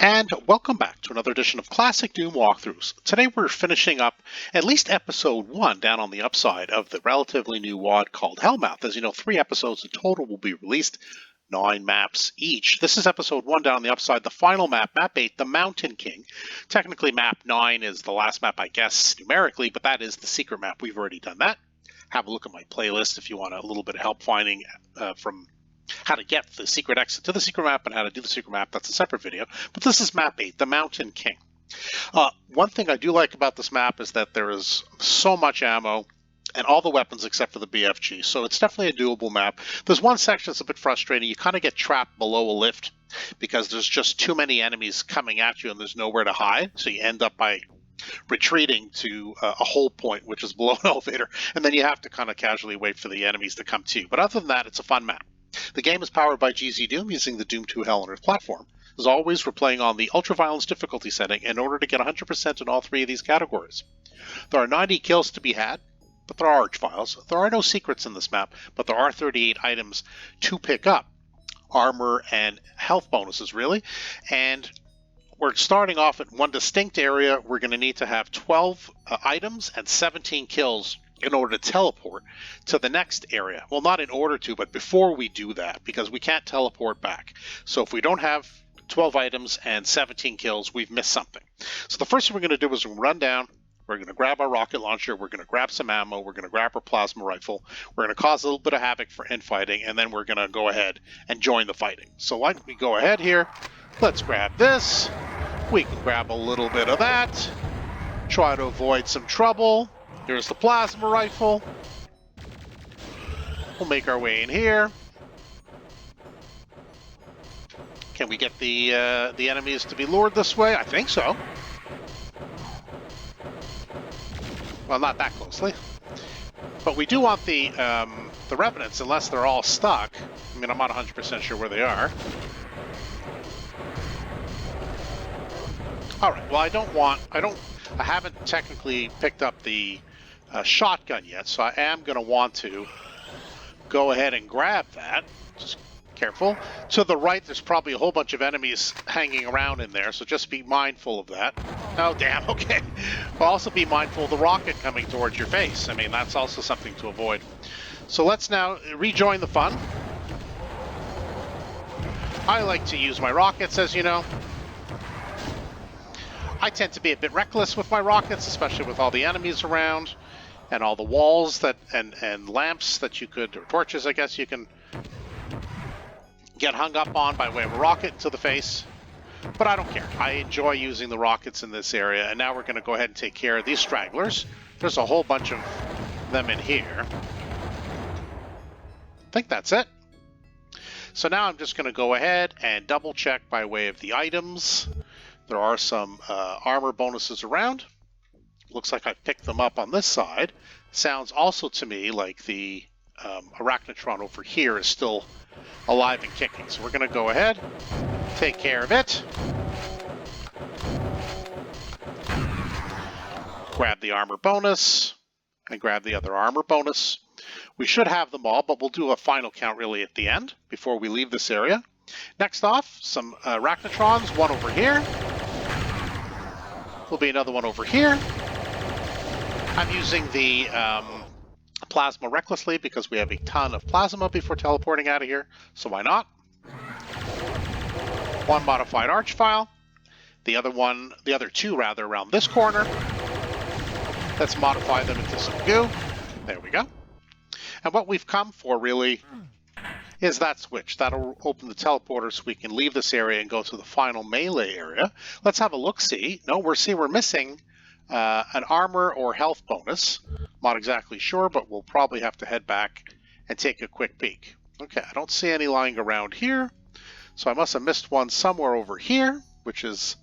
And welcome back to another edition of Classic Doom Walkthroughs. Today we're finishing up at least episode 1 down on the upside of the relatively new WOD called Hellmouth. As you know, 3 episodes in total will be released, 9 maps each. This is episode 1 down on the upside, the final map, map 8, the Mountain King. Technically map 9 is the last map, I guess, numerically, but that is the secret map. We've already done that. Have a look at my playlist if you want a little bit of help finding from how to get the secret exit to the secret map and how to do the secret map. That's a separate video. But this is map 8, the Mountain King. One thing I do like about this map is that there is so much ammo and all the weapons except for the BFG. So it's definitely a doable map. There's one section that's a bit frustrating. You kind of get trapped below a lift because there's just too many enemies coming at you and there's nowhere to hide. So you end up by retreating to a hold point, which is below an elevator. And then you have to kind of casually wait for the enemies to come to you. But other than that, it's a fun map. The game is powered by GZDoom using the Doom 2 Hell on Earth platform. As always, we're playing on the ultra-violence difficulty setting in order to get 100% in all 3 of these categories. There are 90 kills to be had, but there are arch files. There are no secrets in this map, but there are 38 items to pick up. Armor and health bonuses, really. And we're starting off at one distinct area. We're going to need to have 12 items and 17 kills in order to teleport to the next area. Well, not in order to, but before we do that, because we can't teleport back. So if we don't have 12 items and 17 kills, we've missed something. So the first thing we're going to do is run down. We're going to grab our rocket launcher. We're going to grab some ammo. We're going to grab our plasma rifle. We're going to cause a little bit of havoc for infighting, and then we're going to go ahead and join the fighting. So why don't we go ahead here? Let's grab this. We can grab a little bit of that. Try to avoid some trouble. Here's the plasma rifle. We'll make our way in here. Can we get the enemies to be lured this way? I think so. Well, not that closely. But we do want the revenants, unless they're all stuck. I mean, I'm not 100% sure where they are. All right. Well, I haven't technically picked up the shotgun yet, so I am going to want to go ahead and grab that. Just careful. To the right, there's probably a whole bunch of enemies hanging around in there, so just be mindful of that. Oh, damn, okay. But also be mindful of the rocket coming towards your face. I mean, that's also something to avoid. So let's now rejoin the fun. I like to use my rockets, as you know. I tend to be a bit reckless with my rockets, especially with all the enemies around and all the walls that and lamps that you could, or torches, I guess, you can get hung up on by way of a rocket to the face. But I don't care. I enjoy using the rockets in this area, and now we're going to go ahead and take care of these stragglers. There's a whole bunch of them in here. I think that's it. So now I'm just going to go ahead and double check by way of the items. There are some armor bonuses around. Looks like I picked them up on this side. Sounds also to me like the Arachnotron over here is still alive and kicking. So we're going to go ahead, take care of it. Grab the armor bonus and grab the other armor bonus. We should have them all, but we'll do a final count really at the end before we leave this area. Next off, some Arachnotrons, one over here. Will be another one over here. I'm using the plasma recklessly because we have a ton of plasma before teleporting out of here, so why not? One modified arch file. The other two rather, around this corner. Let's modify them into some goo. There we go. And what we've come for really is that switch. That'll open the teleporter so we can leave this area and go to the final melee area. Let's have a look-see. No, we're missing an armor or health bonus. Not exactly sure, but we'll probably have to head back and take a quick peek. Okay, I don't see any lying around here, so I must have missed one somewhere over here, which is,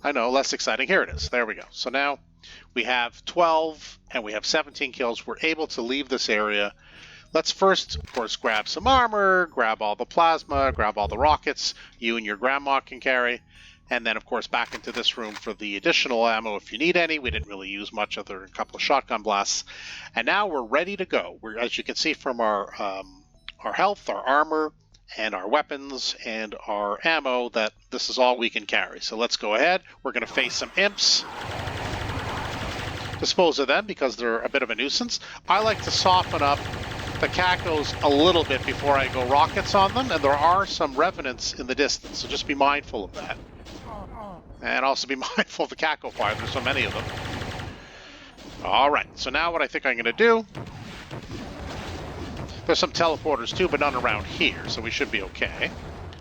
I know, less exciting. Here it is. There we go. So now we have 12 and we have 17 kills. We're able to leave this area. Let's first, of course, grab some armor, grab all the plasma, grab all the rockets you and your grandma can carry, and then, of course, back into this room for the additional ammo if you need any. We didn't really use much other than a couple of shotgun blasts. And now we're ready to go. As you can see from our health, our armor, and our weapons and our ammo that this is all we can carry. So let's go ahead. We're going to face some imps. Dispose of them because they're a bit of a nuisance. I like to soften up the cacos a little bit before I go rockets on them, and there are some revenants in the distance, so just be mindful of that. And also be mindful of the caco fire, there's so many of them. Alright, so now what I think I'm going to do... There's some teleporters too, but none around here, so we should be okay.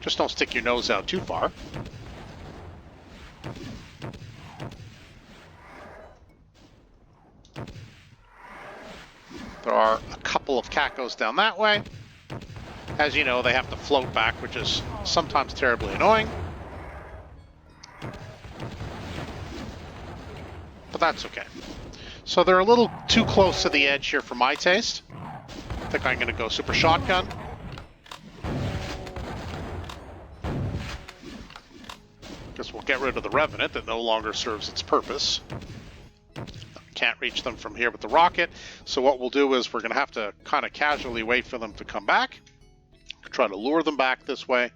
Just don't stick your nose out too far. There are a couple of cacos down that way. As you know, they have to float back, which is sometimes terribly annoying. But that's okay. So they're a little too close to the edge here for my taste. I think I'm going to go super shotgun. Guess we'll get rid of the Revenant that no longer serves its purpose. Can't reach them from here with the rocket. So what we'll do is we're going to have to kind of casually wait for them to come back. Try to lure them back this way.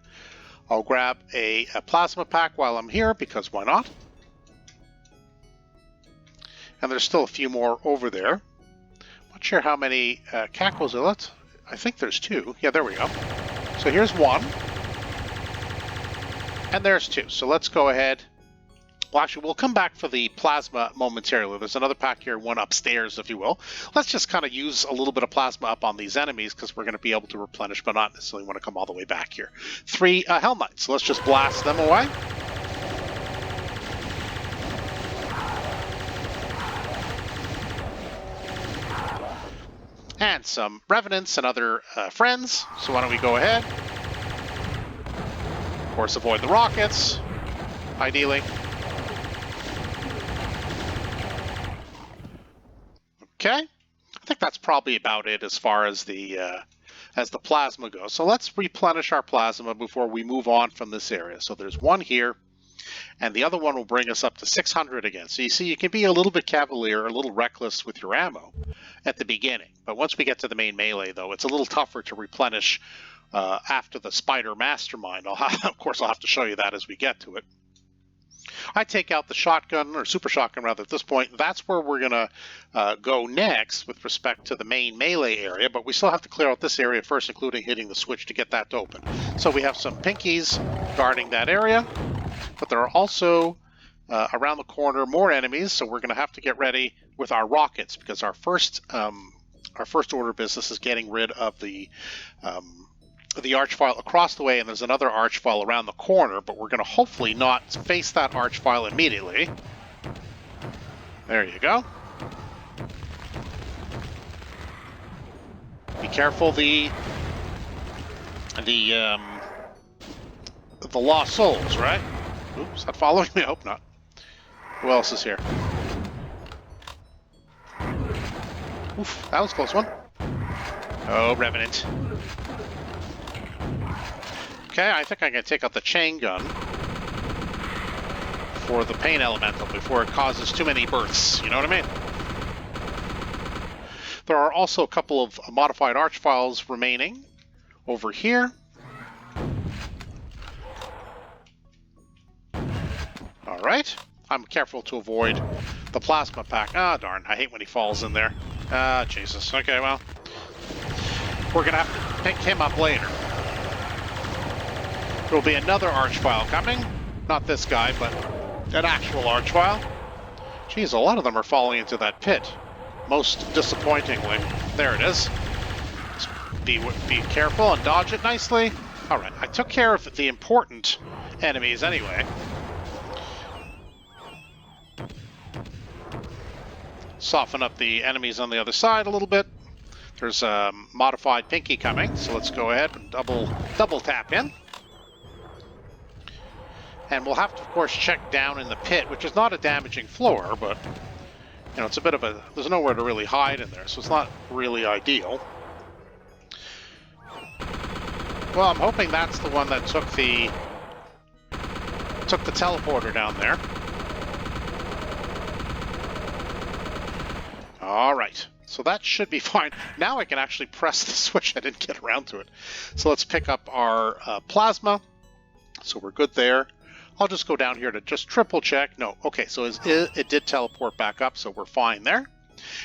I'll grab a plasma pack while I'm here, because why not? And there's still a few more over there. Not sure how many cacos are left. I think there's 2. Yeah, there we go. So here's 1. And there's 2. So let's go ahead. Well, actually, we'll come back for the plasma momentarily. There's another pack here, one upstairs, if you will. Let's just kind of use a little bit of plasma up on these enemies, because we're going to be able to replenish, but not necessarily want to come all the way back here. 3 Hell Knights. So let's just blast them away. And some Revenants and other friends. So why don't we go ahead? Of course, avoid the rockets, ideally. Okay, I think that's probably about it as far as the plasma goes. So let's replenish our plasma before we move on from this area. So there's 1 here, and the other one will bring us up to 600 again. So you see, you can be a little bit cavalier, a little reckless with your ammo at the beginning. But once we get to the main melee, though, it's a little tougher to replenish after the Spider Mastermind. Of course, I'll have to show you that as we get to it. I take out the shotgun, or super shotgun rather, at this point. That's where we're going to go next with respect to the main melee area, but we still have to clear out this area first, including hitting the switch to get that to open. So we have some pinkies guarding that area, but there are also, around the corner, more enemies, so we're going to have to get ready with our rockets, because our first order business is getting rid of the archvile across the way, and there's another archvile around the corner, but we're going to hopefully not face that archvile immediately. There you go. Be careful, the lost souls, right? Oops, is that following me? I hope not. Who else is here? Oof, that was a close one. Oh, Revenant. Okay, I think I'm going to take out the chain gun for the pain elemental before it causes too many bursts, you know what I mean? There are also a couple of modified archviles remaining over here. Alright, I'm careful to avoid the plasma pack. Ah, darn, I hate when he falls in there. Ah, Jesus. Okay, well, we're going to have to pick him up later. There will be another archvile coming. Not this guy, but an actual archvile. Geez, a lot of them are falling into that pit. Most disappointingly. There it is. Just be careful and dodge it nicely. Alright, I took care of the important enemies anyway. Soften up the enemies on the other side a little bit. There's a modified pinky coming, so let's go ahead and double tap in. And we'll have to, of course, check down in the pit, which is not a damaging floor, but, you know, it's a bit of a... There's nowhere to really hide in there, so it's not really ideal. Well, I'm hoping that's the one that took the teleporter down there. All right. So that should be fine. Now I can actually press the switch. I didn't get around to it. So let's pick up our plasma. So we're good there. I'll just go down here to just triple check. No, okay, so it did teleport back up, so we're fine there.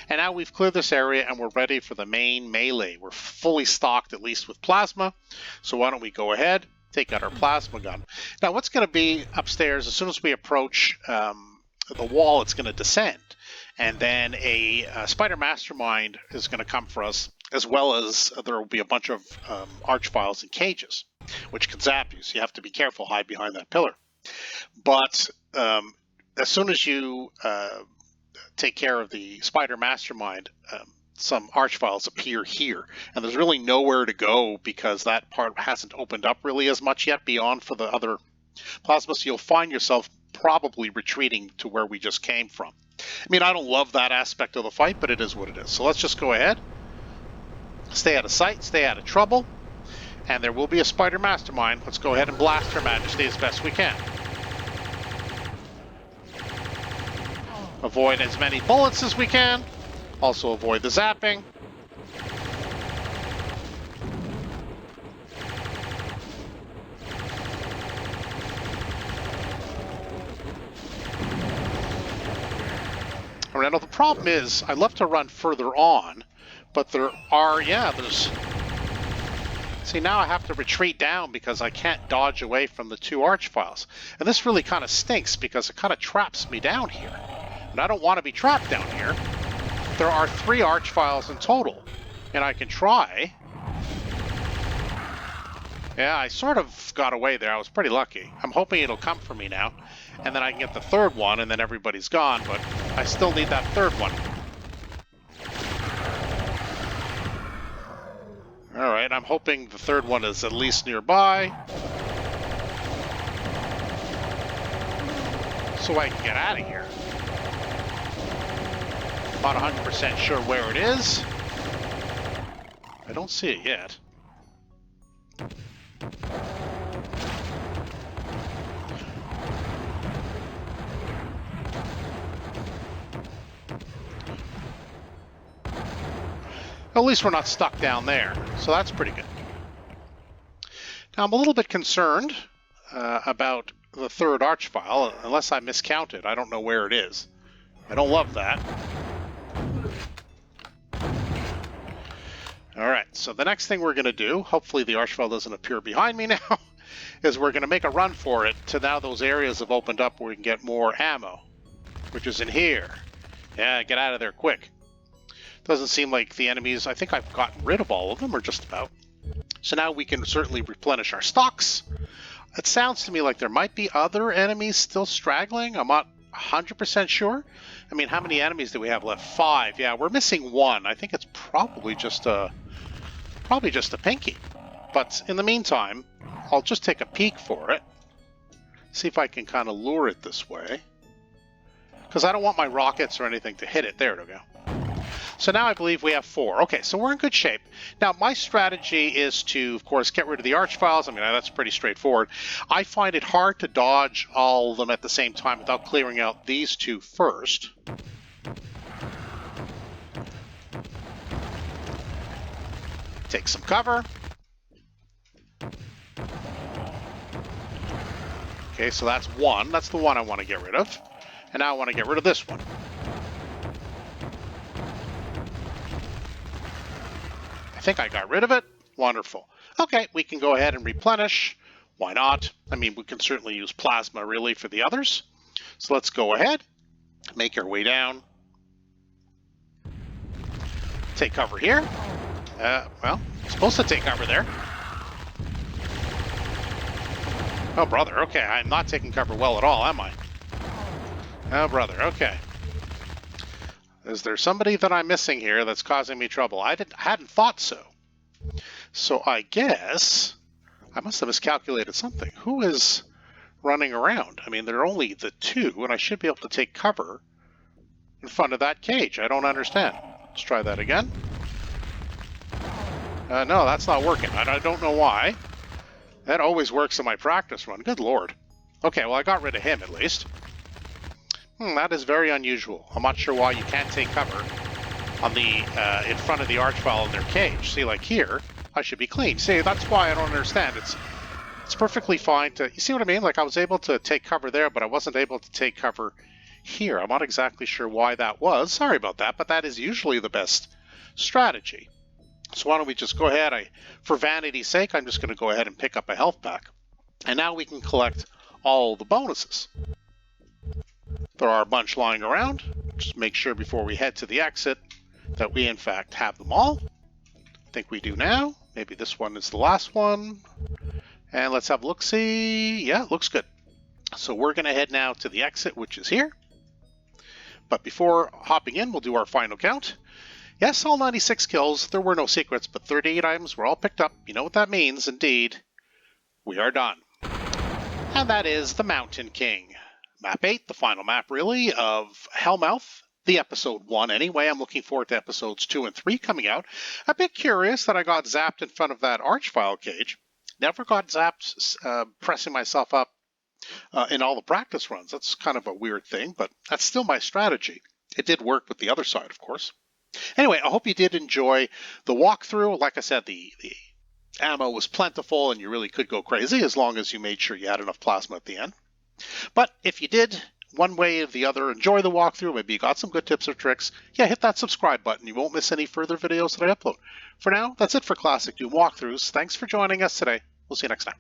And now we've cleared this area and we're ready for the main melee. We're fully stocked, at least with plasma. So why don't we go ahead, take out our plasma gun. Now what's going to be upstairs, as soon as we approach the wall, it's going to descend. And then a spider mastermind is going to come for us, as well as there will be a bunch of archviles and cages, which can zap you. So you have to be careful, hide behind that pillar. But as soon as you take care of the spider mastermind, some archviles appear here. And there's really nowhere to go because that part hasn't opened up really as much yet beyond for the other plasma. So you'll find yourself probably retreating to where we just came from. I mean, I don't love that aspect of the fight, but it is what it is. So let's just go ahead. Stay out of sight, stay out of trouble. And there will be a spider mastermind. Let's go ahead and blast Her Majesty as best we can. Avoid as many bullets as we can. Also avoid the zapping. Now the problem is, I love to run further on, but there's... See, now I have to retreat down because I can't dodge away from the two archviles. And this really kind of stinks because it kind of traps me down here. And I don't want to be trapped down here. There are 3 archviles in total, and I can try. Yeah, I sort of got away there. I was pretty lucky. I'm hoping it'll come for me now. And then I can get the 3rd one, and then everybody's gone, but I still need that 3rd one. Alright, I'm hoping the 3rd one is at least nearby. So I can get out of here. Not 100% sure where it is. I don't see it yet. At least we're not stuck down there, so that's pretty good. Now I'm a little bit concerned about the 3rd archvile, unless I miscounted. I don't know where it is. I don't love that. Alright, so the next thing we're going to do, hopefully the archvile doesn't appear behind me now, is we're going to make a run for it to now those areas have opened up where we can get more ammo, which is in here. Yeah, get out of there quick. Doesn't seem like the enemies, I think I've gotten rid of all of them, or just about. So now we can certainly replenish our stocks. It sounds to me like there might be other enemies still straggling. I'm not 100% sure. I mean, how many enemies do we have left? 5. Yeah, we're missing 1. I think it's probably just a pinky. But in the meantime, I'll just take a peek for it. See if I can kind of lure it this way. Because I don't want my rockets or anything to hit it. There we go. So now I believe we have 4. Okay, so we're in good shape. Now, my strategy is to, of course, get rid of the archviles. I mean, that's pretty straightforward. I find it hard to dodge all of them at the same time without clearing out these 2 first. Take some cover. Okay, so that's 1. That's the one I want to get rid of. And now I want to get rid of this one. I think I got rid of it. Wonderful. Okay, we can go ahead and replenish. Why not? I mean, we can certainly use plasma, really, for the others. So let's go ahead, make our way down. Take cover here. Well, supposed to take cover there. Oh, brother, okay, I'm not taking cover well at all, am I? Oh, brother, okay. Is there somebody that I'm missing here that's causing me trouble? I hadn't thought so. So I guess I must have miscalculated something. Who is running around? I mean, there are only the 2, and I should be able to take cover in front of that cage. I don't understand. Let's try that again. No, that's not working. I don't know why. That always works in my practice run. Good lord. Okay, well, I got rid of him at least. That is very unusual. I'm not sure why you can't take cover on the in front of the archvile in their cage. See, like here, I should be clean. See, that's why I don't understand. It's perfectly fine to, you see what I mean? Like I was able to take cover there, but I wasn't able to take cover here. I'm not exactly sure why that was. Sorry about that, but that is usually the best strategy. So why don't we just go ahead, for vanity's sake, I'm just going to go ahead and pick up a health pack. And now we can collect all the bonuses. There are a bunch lying around. Just make sure before we head to the exit that we in fact have them all. I think we do now. Maybe this one is the last one. And let's have a look-see. Yeah, it looks good. So we're going to head now to the exit, which is here. But before hopping in, we'll do our final count. Yes, all 96 kills. There were no secrets, but 38 items were all picked up. You know what that means, indeed. We are done. And that is the Mountain King. Map 8, the final map, really, of Hellmouth. The episode 1, anyway. I'm looking forward to episodes 2 and 3 coming out. A bit curious that I got zapped in front of that archvile cage. Never got zapped pressing myself up in all the practice runs. That's kind of a weird thing, but that's still my strategy. It did work with the other side, of course. Anyway, I hope you did enjoy the walkthrough. Like I said, the ammo was plentiful and you really could go crazy as long as you made sure you had enough plasma at the end. But if you did, one way or the other, enjoy the walkthrough, maybe you got some good tips or tricks, yeah, hit that subscribe button. You won't miss any further videos that I upload. For now, that's it for Classic Doom Walkthroughs. Thanks for joining us today. We'll see you next time.